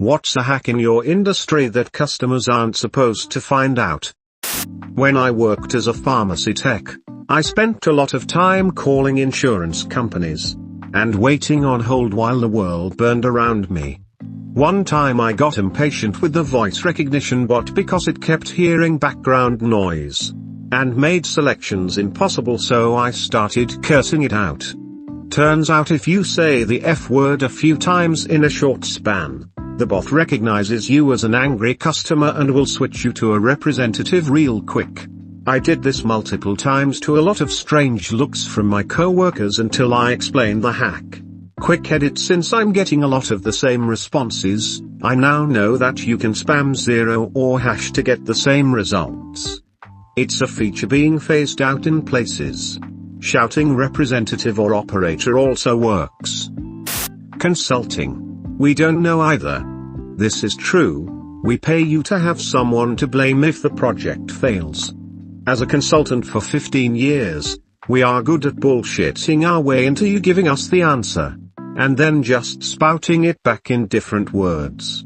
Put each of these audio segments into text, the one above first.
What's a hack in your industry that customers aren't supposed to find out? When I worked as a pharmacy tech, I spent a lot of time calling insurance companies and waiting on hold while the world burned around me. One time I got impatient with the voice recognition bot because it kept hearing background noise and made selections impossible, so I started cursing it out. Turns out if you say the F word a few times in a short span, the bot recognizes you as an angry customer and will switch you to a representative real quick. I did this multiple times to a lot of strange looks from my coworkers until I explained the hack. Quick edit: since I'm getting a lot of the same responses, I now know that you can spam 0 or hash to get the same results. It's a feature being phased out in places. Shouting representative or operator also works. Consulting. We don't know either. This is true. We pay you to have someone to blame if the project fails. As a consultant for 15 years, we are good at bullshitting our way into you giving us the answer, and then just spouting it back in different words.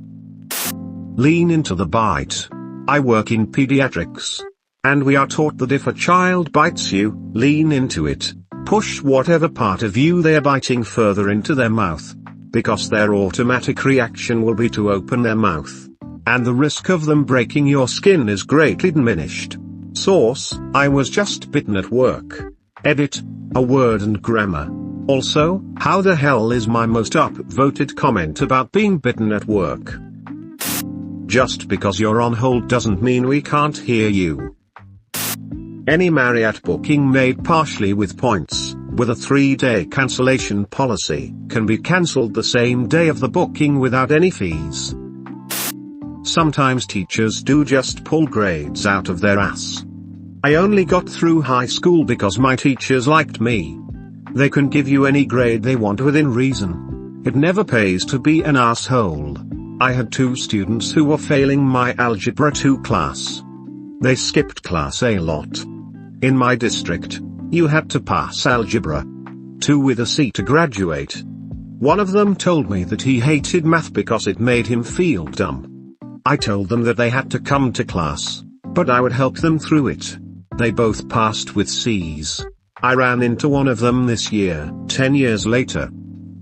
Lean into the bite. I work in pediatrics, and we are taught that if a child bites you, lean into it. Push whatever part of you they're biting further into their mouth, because their automatic reaction will be to open their mouth, and the risk of them breaking your skin is greatly diminished. Source: I was just bitten at work. Edit: a word and grammar. Also, how the hell is my most upvoted comment about being bitten at work? Just because you're on hold doesn't mean we can't hear you. Any Marriott booking made partially with points, with a 3-day cancellation policy, can be cancelled the same day of the booking without any fees. Sometimes teachers do just pull grades out of their ass. I only got through high school because my teachers liked me. They can give you any grade they want within reason. It never pays to be an asshole. I had 2 students who were failing my Algebra 2 class. They skipped class a lot. In my district, you had to pass Algebra 2 with a C to graduate. One of them told me that he hated math because it made him feel dumb. I told them that they had to come to class, but I would help them through it. They both passed with C's. I ran into one of them this year, 10 years later.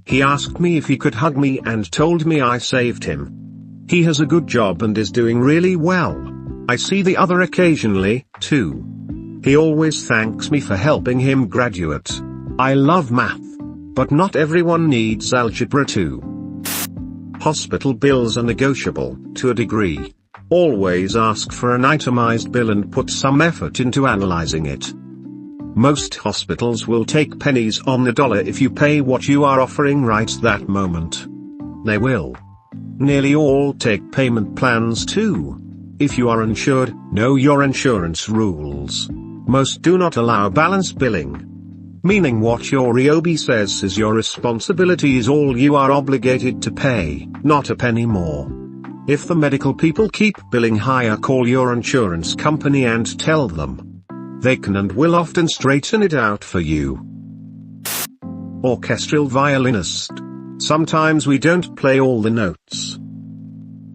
He asked me if he could hug me and told me I saved him. He has a good job and is doing really well. I see the other occasionally, too. He always thanks me for helping him graduate. I love math, but not everyone needs Algebra 2. Hospital bills are negotiable, to a degree. Always ask for an itemized bill and put some effort into analyzing it. Most hospitals will take pennies on the dollar if you pay what you are offering right that moment. They will. Nearly all take payment plans too. If you are insured, know your insurance rules. Most do not allow balance billing, meaning what your EOB says is your responsibility is all you are obligated to pay, not a penny more. If the medical people keep billing higher, call your insurance company and tell them. They can and will often straighten it out for you. Orchestral violinist. Sometimes we don't play all the notes.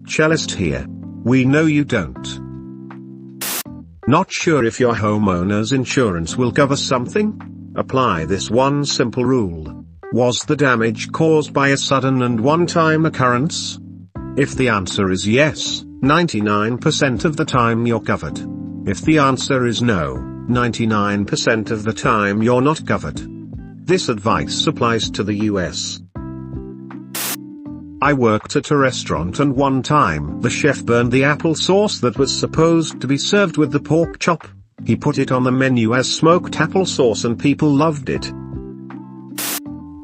Cellist here. We know you don't. Not sure if your homeowner's insurance will cover something? Apply this one simple rule. Was the damage caused by a sudden and one-time occurrence? If the answer is yes, 99% of the time you're covered. If the answer is no, 99% of the time you're not covered. This advice applies to the US. I worked at a restaurant and one time the chef burned the applesauce that was supposed to be served with the pork chop. He put it on the menu as smoked applesauce and people loved it.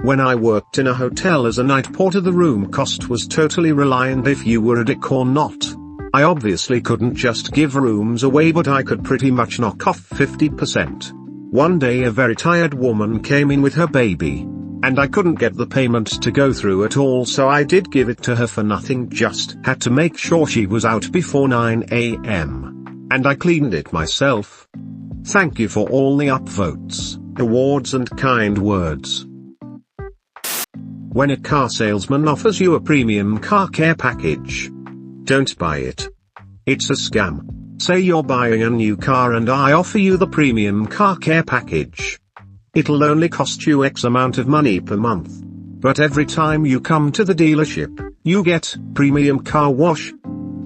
When I worked in a hotel as a night porter, the room cost was totally reliant if you were a dick or not. I obviously couldn't just give rooms away, but I could pretty much knock off 50%. One day a very tired woman came in with her baby, and I couldn't get the payment to go through at all, so I did give it to her for nothing, just had to make sure she was out before 9 a.m. And I cleaned it myself. Thank you for all the upvotes, awards and kind words. When a car salesman offers you a premium car care package, don't buy it. It's a scam. Say you're buying a new car and I offer you the premium car care package. It'll only cost you X amount of money per month. But every time you come to the dealership, you get premium car wash.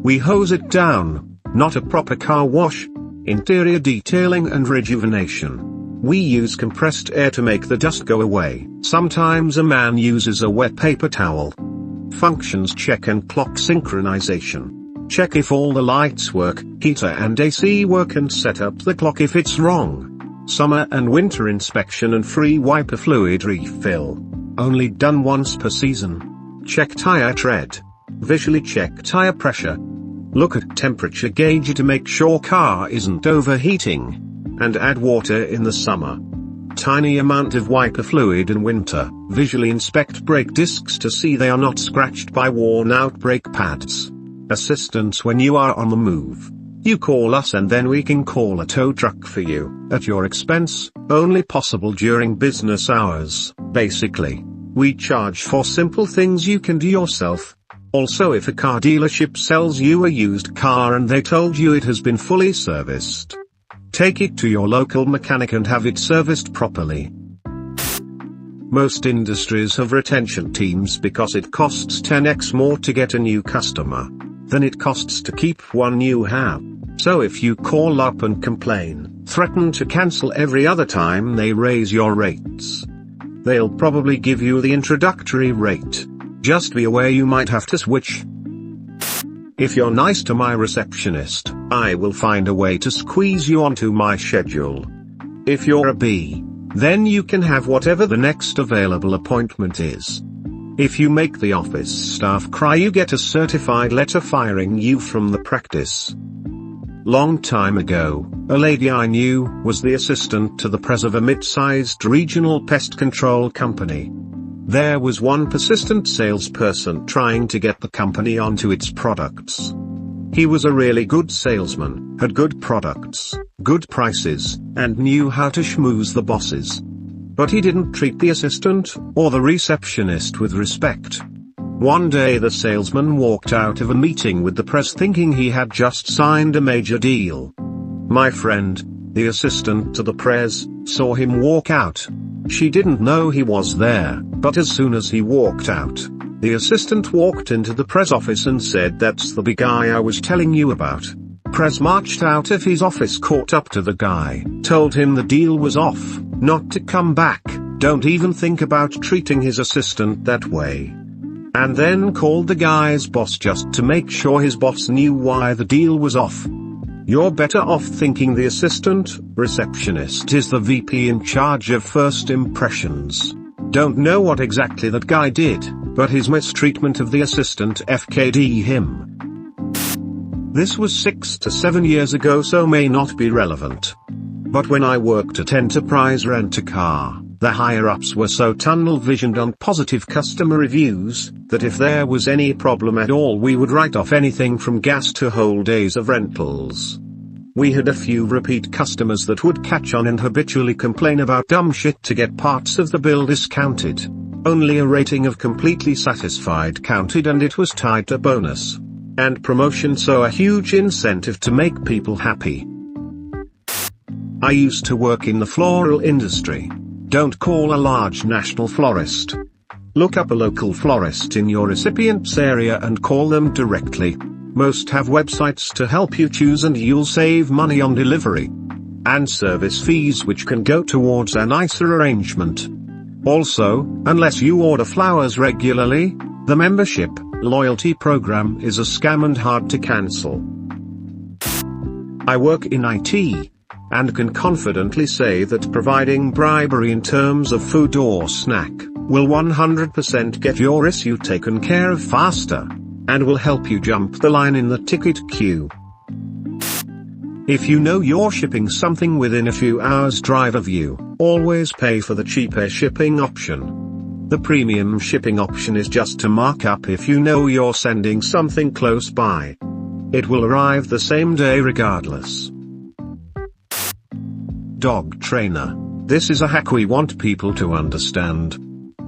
We hose it down, not a proper car wash. Interior detailing and rejuvenation. We use compressed air to make the dust go away. Sometimes a man uses a wet paper towel. Functions check and clock synchronization. Check if all the lights work, heater and AC work, and set up the clock if it's wrong. Summer and winter inspection and free wiper fluid refill. Only done once per season. Check tire tread. Visually check tire pressure. Look at temperature gauge to make sure car isn't overheating. And add water in the summer. Tiny amount of wiper fluid in winter. Visually inspect brake discs to see they are not scratched by worn out brake pads. Assistance when you are on the move. You call us and then we can call a tow truck for you, at your expense, only possible during business hours. Basically, we charge for simple things you can do yourself. Also, if a car dealership sells you a used car and they told you it has been fully serviced, take it to your local mechanic and have it serviced properly. Most industries have retention teams because it costs 10x more to get a new customer than it costs to keep one you have. So if you call up and complain, threaten to cancel every other time they raise your rates, they'll probably give you the introductory rate. Just be aware you might have to switch. If you're nice to my receptionist, I will find a way to squeeze you onto my schedule. If you're a B, then you can have whatever the next available appointment is. If you make the office staff cry, you get a certified letter firing you from the practice. Long time ago, a lady I knew was the assistant to the press of a mid-sized regional pest control company. There was one persistent salesperson trying to get the company onto its products. He was a really good salesman, had good products, good prices, and knew how to schmooze the bosses. But he didn't treat the assistant, or the receptionist with respect. One day the salesman walked out of a meeting with the press thinking he had just signed a major deal. My friend, the assistant to the press, saw him walk out. She didn't know he was there, but as soon as he walked out, the assistant walked into the press office and said, "That's the big guy I was telling you about." Press marched out of his office, caught up to the guy, told him the deal was off, not to come back, don't even think about treating his assistant that way. And then called the guy's boss just to make sure his boss knew why the deal was off. You're better off thinking the assistant, receptionist is the VP in charge of first impressions. Don't know what exactly that guy did, but his mistreatment of the assistant FKD him. This was 6 to 7 years ago, so may not be relevant. But when I worked at Enterprise Rent-A-Car, the higher-ups were so tunnel-visioned on positive customer reviews, that if there was any problem at all we would write off anything from gas to whole days of rentals. We had a few repeat customers that would catch on and habitually complain about dumb shit to get parts of the bill discounted. Only a rating of completely satisfied counted, and it was tied to bonus and promotion, so a huge incentive to make people happy. I used to work in the floral industry. Don't call a large national florist. Look up a local florist in your recipient's area and call them directly. Most have websites to help you choose, and you'll save money on delivery and service fees, which can go towards a nicer arrangement. Also, unless you order flowers regularly, the membership loyalty program is a scam and hard to cancel. I work in IT, and can confidently say that providing bribery in terms of food or snack will 100% get your issue taken care of faster, and will help you jump the line in the ticket queue. If you know you're shipping something within a few hours drive of you, always pay for the cheaper shipping option. The premium shipping option is just a markup if you know you're sending something close by. It will arrive the same day regardless. Dog trainer. This is a hack we want people to understand.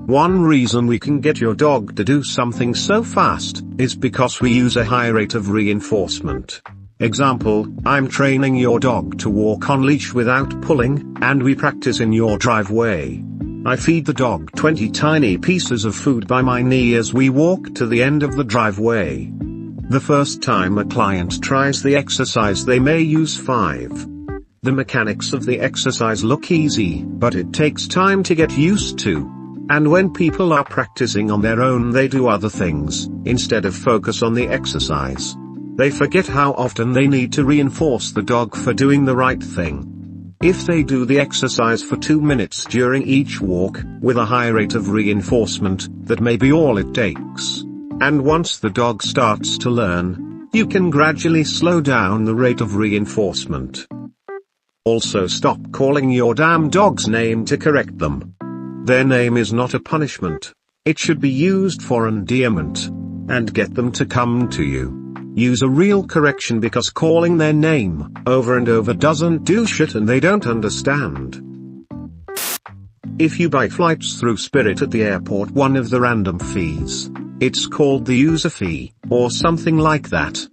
One reason we can get your dog to do something so fast is because we use a high rate of reinforcement. Example, I'm training your dog to walk on leash without pulling, and we practice in your driveway. I feed the dog 20 tiny pieces of food by my knee as we walk to the end of the driveway. The first time a client tries the exercise they may use 5. The mechanics of the exercise look easy, but it takes time to get used to. And when people are practicing on their own, they do other things, instead of focus on the exercise. They forget how often they need to reinforce the dog for doing the right thing. If they do the exercise for 2 minutes during each walk, with a high rate of reinforcement, that may be all it takes. And once the dog starts to learn, you can gradually slow down the rate of reinforcement. Also, stop calling your damn dog's name to correct them. Their name is not a punishment. It should be used for endearment. And get them to come to you. Use a real correction, because calling their name over and over doesn't do shit and they don't understand. If you buy flights through Spirit at the airport, one of the random fees, it's called the user fee, or something like that,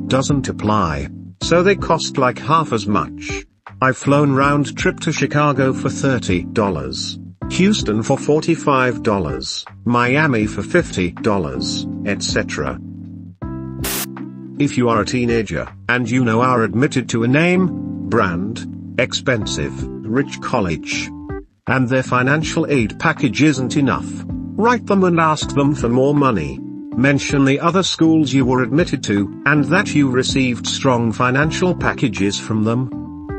doesn't apply. So they cost like half as much. I've flown round trip to Chicago for $30. Houston for $45, Miami for $50, etc. If you are a teenager, and you know are admitted to a name, brand, expensive, rich college, and their financial aid package isn't enough, write them and ask them for more money. Mention the other schools you were admitted to, and that you received strong financial packages from them.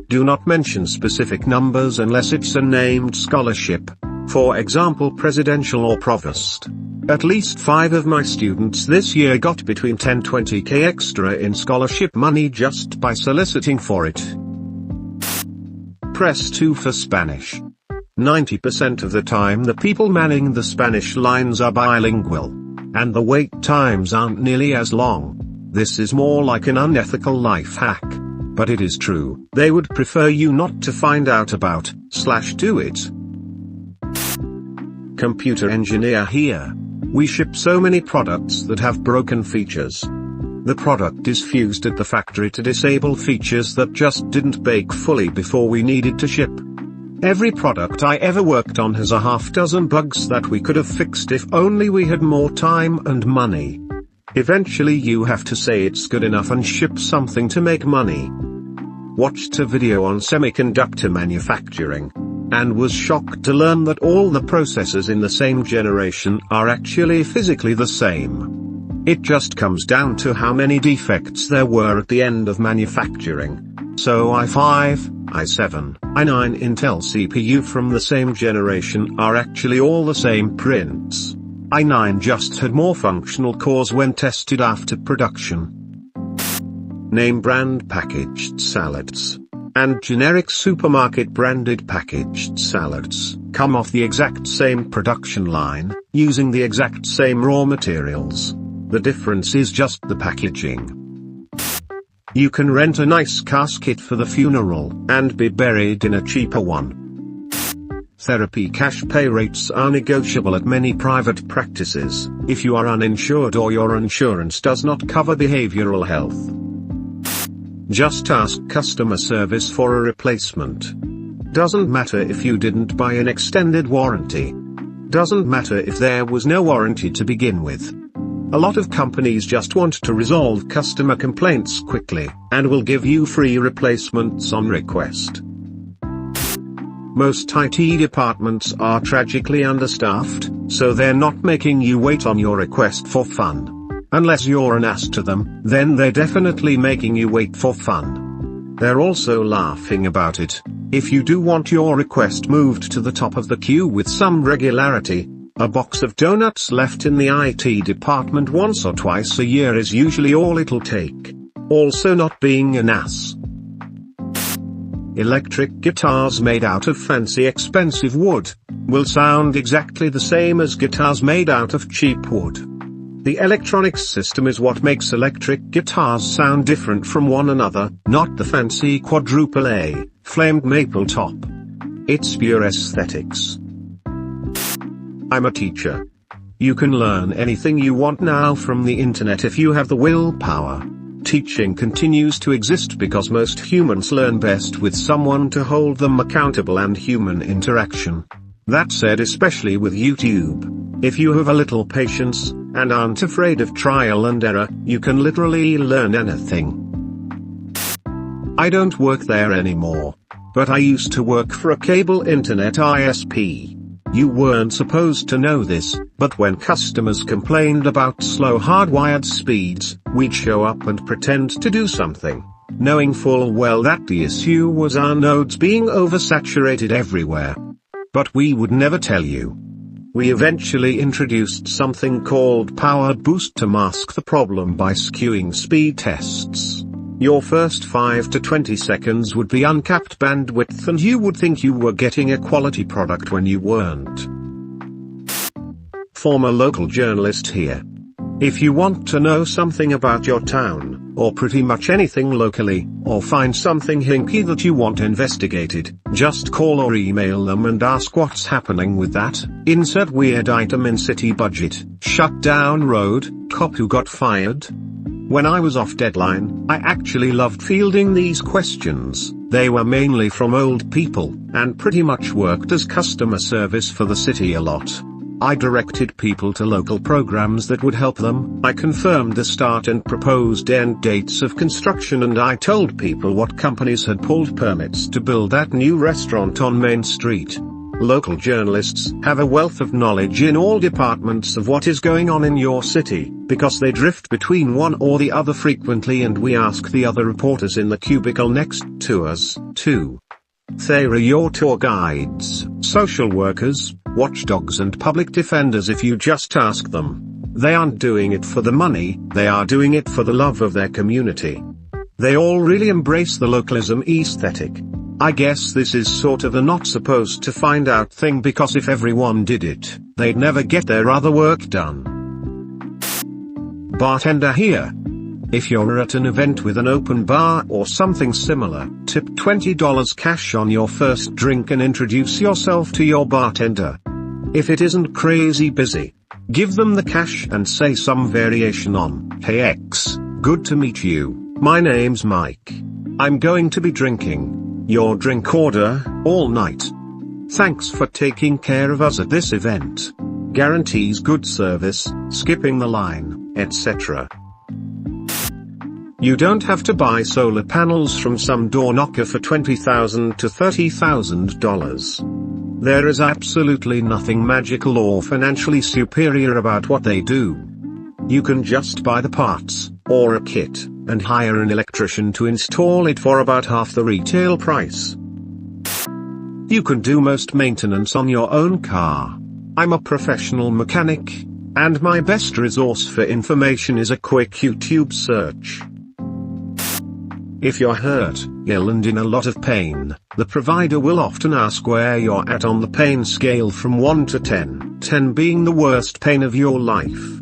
Do not mention specific numbers unless it's a named scholarship, for example presidential or provost. At least 5 of my students this year got between 10-20k extra in scholarship money just by soliciting for it. Press 2 for Spanish. 90% of the time the people manning the Spanish lines are bilingual. And the wait times aren't nearly as long. This is more like an unethical life hack. But it is true. They would prefer you not to find out about, /do it. Computer engineer here. We ship so many products that have broken features. The product is fused at the factory to disable features that just didn't bake fully before we needed to ship. Every product I ever worked on has a half dozen bugs that we could have fixed if only we had more time and money. Eventually you have to say it's good enough and ship something to make money. Watched a video on semiconductor manufacturing, and was shocked to learn that all the processes in the same generation are actually physically the same. It just comes down to how many defects there were at the end of manufacturing. So i5, i7, i9 Intel CPU from the same generation are actually all the same prints. i9 just had more functional cores when tested after production. Name brand packaged salads and generic supermarket branded packaged salads come off the exact same production line, using the exact same raw materials. The difference is just the packaging. You can rent a nice casket for the funeral and be buried in a cheaper one. Therapy cash pay rates are negotiable at many private practices, if you are uninsured or your insurance does not cover behavioral health. Just ask customer service for a replacement. Doesn't matter if you didn't buy an extended warranty. Doesn't matter if there was no warranty to begin with. A lot of companies just want to resolve customer complaints quickly, and will give you free replacements on request. Most IT departments are tragically understaffed, so they're not making you wait on your request for fun. Unless you're an ass to them, then they're definitely making you wait for fun. They're also laughing about it. If you do want your request moved to the top of the queue with some regularity, a box of donuts left in the IT department once or twice a year is usually all it'll take. Also not being an ass. Electric guitars made out of fancy expensive wood will sound exactly the same as guitars made out of cheap wood. The electronics system is what makes electric guitars sound different from one another, not the fancy quadruple A, flamed maple top. It's pure aesthetics. I'm a teacher. You can learn anything you want now from the internet if you have the willpower. Teaching continues to exist because most humans learn best with someone to hold them accountable and human interaction. That said, especially with YouTube, if you have a little patience, and aren't afraid of trial and error, you can literally learn anything. I don't work there anymore. But I used to work for a cable internet ISP. You weren't supposed to know this, but when customers complained about slow hardwired speeds, we'd show up and pretend to do something, knowing full well that the issue was our nodes being oversaturated everywhere. But we would never tell you. We eventually introduced something called Power Boost to mask the problem by skewing speed tests. Your first 5 to 20 seconds would be uncapped bandwidth and you would think you were getting a quality product when you weren't. Former local journalist here. If you want to know something about your town, or pretty much anything locally, or find something hinky that you want investigated, just call or email them and ask what's happening with that. Insert weird item in city budget, shut down road, cop who got fired. When I was off deadline, I actually loved fielding these questions. They were mainly from old people, and pretty much worked as customer service for the city a lot. I directed people to local programs that would help them. I confirmed the start and proposed end dates of construction, and I told people what companies had pulled permits to build that new restaurant on Main Street. Local journalists have a wealth of knowledge in all departments of what is going on in your city, because they drift between one or the other frequently, and we ask the other reporters in the cubicle next to us, too. They are your tour guides, social workers, watchdogs and public defenders if you just ask them. They aren't doing it for the money, they are doing it for the love of their community. They all really embrace the localism aesthetic. I guess this is sort of a not supposed to find out thing, because if everyone did it, they'd never get their other work done. Bartender here. If you're at an event with an open bar or something similar, tip $20 cash on your first drink and introduce yourself to your bartender. If it isn't crazy busy, give them the cash and say some variation on, "Hey X, good to meet you, my name's Mike. I'm going to be drinking your drink order all night. Thanks for taking care of us at this event. Guarantees good service, skipping the line, etc." You don't have to buy solar panels from some door knocker for $20,000 to $30,000. There is absolutely nothing magical or financially superior about what they do. You can just buy the parts, or a kit, and hire an electrician to install it for about half the retail price. You can do most maintenance on your own car. I'm a professional mechanic, and my best resource for information is a quick YouTube search. If you're hurt, ill and in a lot of pain, the provider will often ask where you're at on the pain scale from 1 to 10, 10 being the worst pain of your life.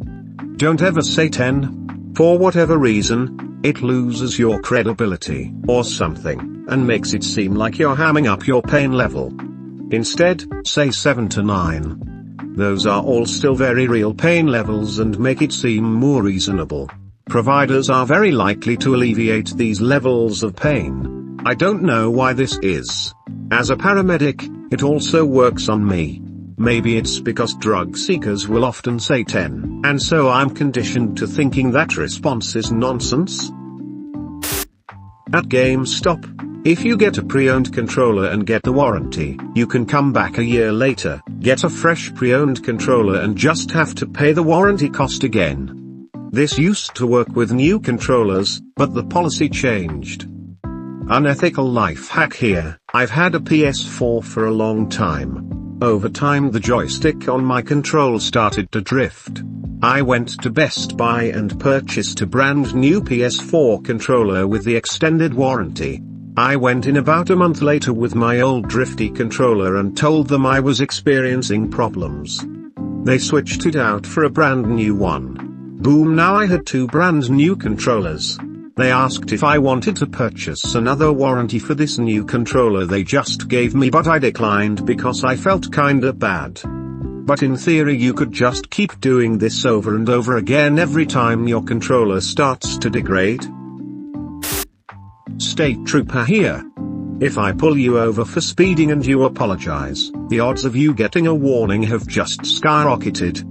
Don't ever say 10. For whatever reason, it loses your credibility, or something, and makes it seem like you're hamming up your pain level. Instead, say 7 to 9. Those are all still very real pain levels and make it seem more reasonable. Providers are very likely to alleviate these levels of pain. I don't know why this is. As a paramedic, it also works on me. Maybe it's because drug seekers will often say 10, and so I'm conditioned to thinking that response is nonsense. At GameStop, if you get a pre-owned controller and get the warranty, you can come back a year later, get a fresh pre-owned controller and just have to pay the warranty cost again. This used to work with new controllers, but the policy changed. Unethical life hack here. I've had a PS4 for a long time. Over time the joystick on my control started to drift. I went to Best Buy and purchased a brand new PS4 controller with the extended warranty. I went in about a month later with my old drifty controller and told them I was experiencing problems. They switched it out for a brand new one. Boom, now I had two brand new controllers. They asked if I wanted to purchase another warranty for this new controller they just gave me, but I declined because I felt kinda bad. But in theory you could just keep doing this over and over again every time your controller starts to degrade. State Trooper here. If I pull you over for speeding and you apologize, the odds of you getting a warning have just skyrocketed.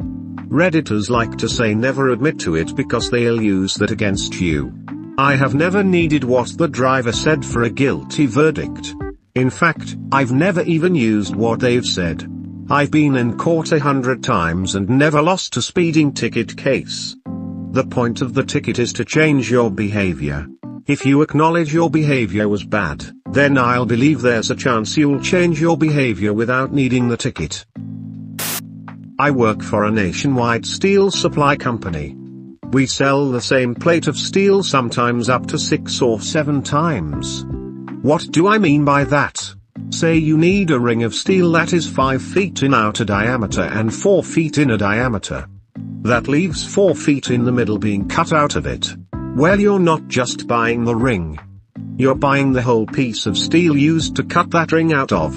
Redditors like to say never admit to it because they'll use that against you. I have never needed what the driver said for a guilty verdict. In fact, I've never even used what they've said. I've been in court 100 times and never lost a speeding ticket case. The point of the ticket is to change your behavior. If you acknowledge your behavior was bad, then I'll believe there's a chance you'll change your behavior without needing the ticket. I work for a nationwide steel supply company. We sell the same plate of steel sometimes up to 6 or 7 times. What do I mean by that? Say you need a ring of steel that is 5 feet in outer diameter and 4 feet inner diameter. That leaves 4 feet in the middle being cut out of it. Well, you're not just buying the ring. You're buying the whole piece of steel used to cut that ring out of.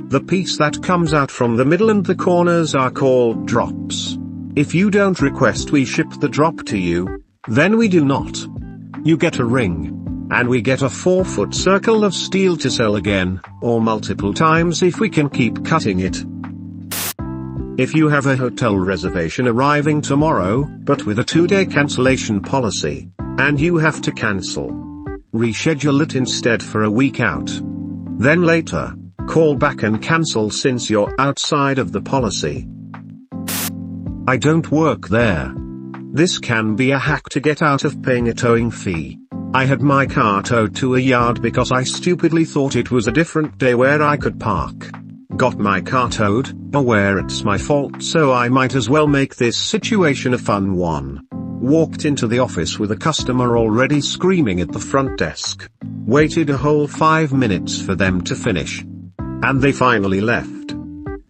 The piece that comes out from the middle and the corners are called drops. If you don't request we ship the drop to you, then we do not. You get a ring. And we get a 4-foot circle of steel to sell again, or multiple times if we can keep cutting it. If you have a hotel reservation arriving tomorrow, but with a 2-day cancellation policy, and you have to cancel, reschedule it instead for a week out. Then later, call back and cancel since you're outside of the policy. I don't work there. This can be a hack to get out of paying a towing fee. I had my car towed to a yard because I stupidly thought it was a different day where I could park. Got my car towed, aware it's my fault, so I might as well make this situation a fun one. Walked into the office with a customer already screaming at the front desk. Waited a whole 5 minutes for them to finish. And they finally left.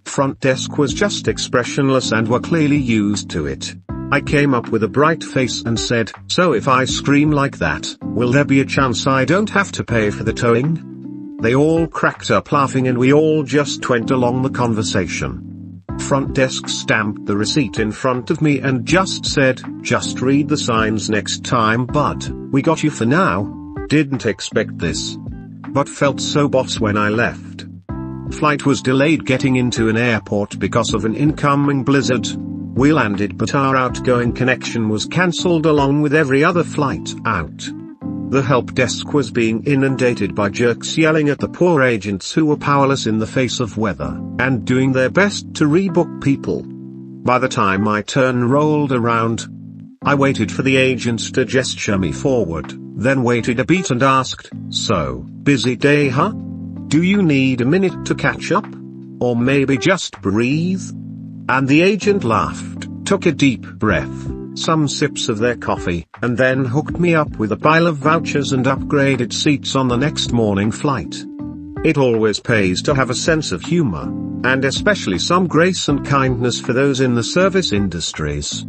Front desk was just expressionless and were clearly used to it. I came up with a bright face and said, "So if I scream like that, will there be a chance I don't have to pay for the towing?" They all cracked up laughing and we all just went along the conversation. Front desk stamped the receipt in front of me and just said, "Just read the signs next time, bud. We got you for now." Didn't expect this. But felt so boss when I left. Flight was delayed getting into an airport because of an incoming blizzard. We landed but our outgoing connection was cancelled along with every other flight out. The help desk was being inundated by jerks yelling at the poor agents who were powerless in the face of weather, and doing their best to rebook people. By the time my turn rolled around, I waited for the agents to gesture me forward, then waited a beat and asked, "So, busy day huh? Do you need a minute to catch up? Or maybe just breathe?" And the agent laughed, took a deep breath, some sips of their coffee, and then hooked me up with a pile of vouchers and upgraded seats on the next morning flight. It always pays to have a sense of humor, and especially some grace and kindness for those in the service industries.